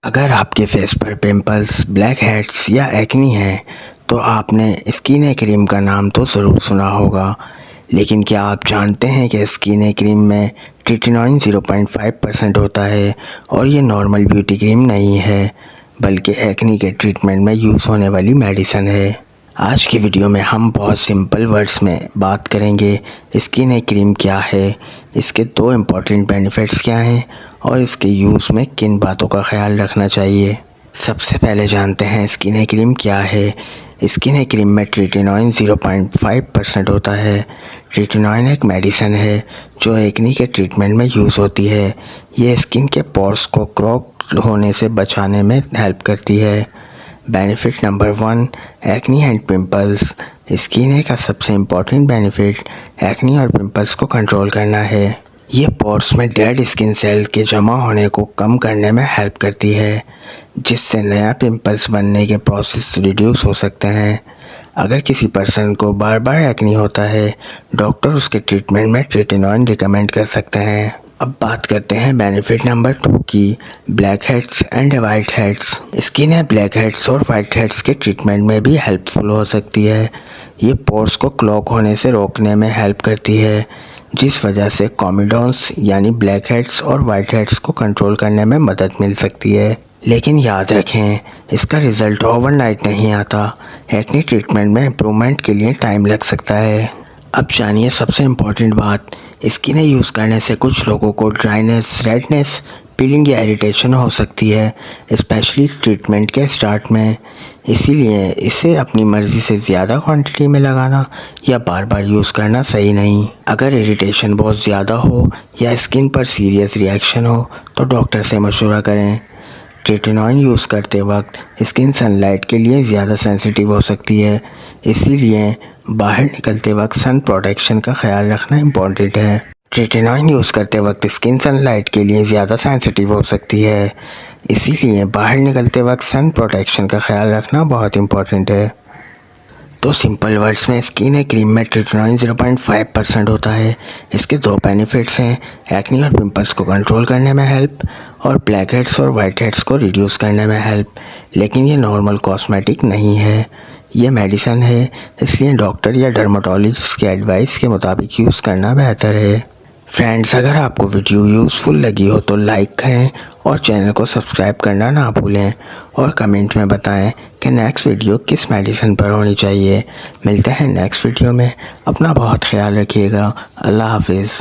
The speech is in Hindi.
अगर आपके फेस पर पिंपल्स, ब्लैक हेड्स या एक्नी है तो आपने स्किन क्रीम का नाम तो ज़रूर सुना होगा। लेकिन क्या आप जानते हैं कि स्किन क्रीम में ट्रिटिनोइन 0.5% होता है और ये नॉर्मल ब्यूटी क्रीम नहीं है, बल्कि एक्नी के ट्रीटमेंट में यूज़ होने वाली मेडिसिन है। आज की वीडियो में हम बहुत सिंपल वर्ड्स में बात करेंगे स्किन क्रीम क्या है, इसके दो इम्पॉर्टेंट बेनिफिट्स क्या हैं और इसके यूज़ में किन बातों का ख्याल रखना चाहिए। सबसे पहले जानते हैं स्किन क्रीम क्या है। स्किन क्रीम में ट्रिटिनोइन 0.5% होता है। ट्रिटिनोइन एक मेडिसिन है जो एक्नी के ट्रीटमेंट में यूज़ होती है। ये स्किन के पोर्स को क्लॉग होने से बचाने में हेल्प करती है। Benefit number 1, acne and pimples. Skin का सबसे इम्पॉर्टेंट बेनिफिट एक्नी और पिंपल्स को कंट्रोल करना है। ये पोर्स में डेड स्किन सेल के जमा होने को कम करने में हेल्प करती है, जिससे नया पिंपल्स बनने के प्रोसेस रिड्यूस हो सकते हैं। अगर किसी पर्सन को बार बार एक्नी होता है, डॉक्टर उसके ट्रीटमेंट में ट्रिटिनोइन रिकमेंड कर सकते हैं। अब बात करते हैं बेनिफिट नंबर 2 की, black heads and white heads. Skin है ब्लैक हेड्स और वाइट हेड्स के ट्रीटमेंट में भी हेल्पफुल हो सकती है। ये पोर्स को क्लॉग होने से रोकने में हेल्प करती है, जिस वजह से कॉमिडोन्स यानी ब्लैक हेड्स और वाइट हेड्स को कंट्रोल करने में मदद मिल सकती है। लेकिन याद रखें, इसका रिज़ल्ट ओवरनाइट नहीं आता। एक्नी ट्रीटमेंट में इम्प्रूवमेंट के लिए टाइम लग सकता है। अब जानिए सबसे इम्पॉर्टेंट बात, स्किन यूज़ करने से कुछ लोगों को ड्राइनेस, रेडनेस, पीलिंग या इरिटेशन हो सकती है, स्पेशली ट्रीटमेंट के स्टार्ट में। इसीलिए इसे अपनी मर्ज़ी से ज़्यादा क्वांटिटी में लगाना या बार बार यूज़ करना सही नहीं। अगर इरिटेशन बहुत ज़्यादा हो या स्किन पर सीरियस रिएक्शन हो तो डॉक्टर से मशवरा करें। ट्रिटिनोइन यूज़ करते वक्त स्किन सनलाइट के लिए ज़्यादा सेंसिटिव हो सकती है, इसीलिए बाहर निकलते वक्त सन प्रोटेक्शन का ख्याल रखना इम्पॉर्टेंट है। ट्रिटिनोइन यूज़ करते वक्त स्किन सनलाइट के लिए ज़्यादा सेंसिटिव हो सकती है, इसीलिए बाहर निकलते वक्त सन प्रोटेक्शन का ख्याल रखना बहुत इम्पॉर्टेंट है। तो सिंपल वर्ड्स में स्किन क्रीम में ट्रिटिनोइन 0.5% होता है। इसके दो बेनिफिट्स हैं, एक्नी और पिंपल्स को कंट्रोल करने में हेल्प और ब्लैक हेड्स और वाइट हेड्स को रिड्यूस करने में हेल्प। लेकिन ये नॉर्मल कॉस्मेटिक नहीं है, ये मेडिसिन है, इसलिए डॉक्टर या डर्मेटोलॉजिस्ट के एडवाइस के मुताबिक यूज़ करना बेहतर है। फ्रेंड्स, अगर आपको वीडियो यूज़फुल लगी हो तो लाइक करें और चैनल को सब्सक्राइब करना ना भूलें और कमेंट में बताएं कि नेक्स्ट वीडियो किस मेडिसिन पर होनी चाहिए। मिलते हैं नेक्स्ट वीडियो में। अपना बहुत ख्याल रखिएगा। अल्लाह हाफिज़।